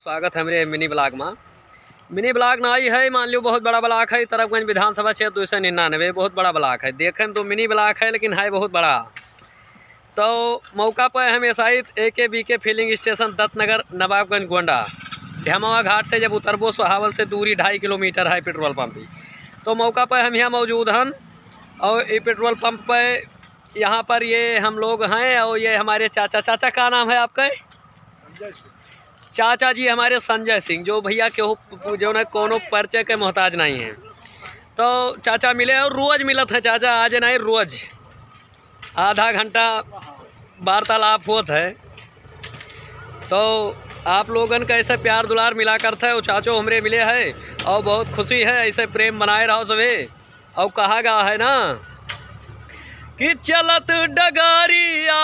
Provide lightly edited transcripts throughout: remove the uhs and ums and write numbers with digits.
स्वागत है मेरे मिनी ब्लॉग में। मिनी ब्लॉग ना आई है, मान लो बहुत बड़ा ब्लॉक है। तरफगंज विधानसभा क्षेत्र 299 बहुत बड़ा ब्लॉक है। देखे में तो मिनी ब्लॉक है लेकिन है बहुत बड़ा। तो मौका पर हम एसाइट AKBK filling station Dattnagar Nawabganj Gonda Dhamwa Ghat से जब उतरबो सोहावल से दूरी 2.5 किलोमीटर है पेट्रोल पंप भी। तो मौका पर हम यहाँ मौजूद हैं और ये पेट्रोल पंप पर यहाँ पर ये हम लोग हैं और ये हमारे चाचा का नाम है आपका? चाचा जी हमारे संजय सिंह, जो भैया के हो जो न कोनो परिचय के मोहताज नहीं है। तो चाचा मिले और रोज़ मिलत है चाचा, आज नहीं रोज़ आधा घंटा वार्तालाप होता है। तो आप लोगन का ऐसे प्यार दुलार मिला करता है। वो चाचो हमरे मिले है और बहुत खुशी है। ऐसे प्रेम बनाए रहो सवे। और कहा गया है ना कि चलत डगारिया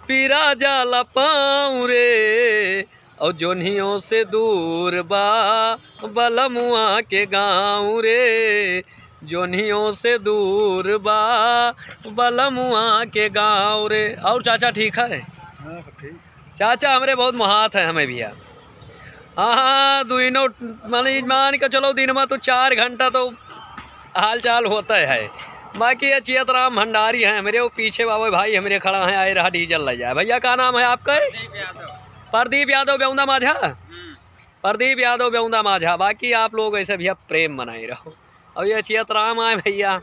पीरा जाला पाँव रे, और जोनियों से दूर बा बलमुआ के गाँव रे, जोनियों से दूर बा बलमुआ के गाँव रे। और चाचा ठीक है? चाचा हमरे बहुत मुहात है हमें भैया। हाँ दोनों मान के चलो दिन में तो 4 घंटा तो हाल चाल होता है। बाकी ये चियतराम भंडारी हैं मेरे, वो पीछे बाबा भाई हमारे खड़ा है, आए रहा डीजल ले जाए। भैया का नाम है आपका? प्रदीप यादव बेउंदा माझा। प्रदीप यादव बेउंदा माझा। बाकी आप लोग ऐसे भैया प्रेम बनाए रहो। और ये चियतराम आए भैया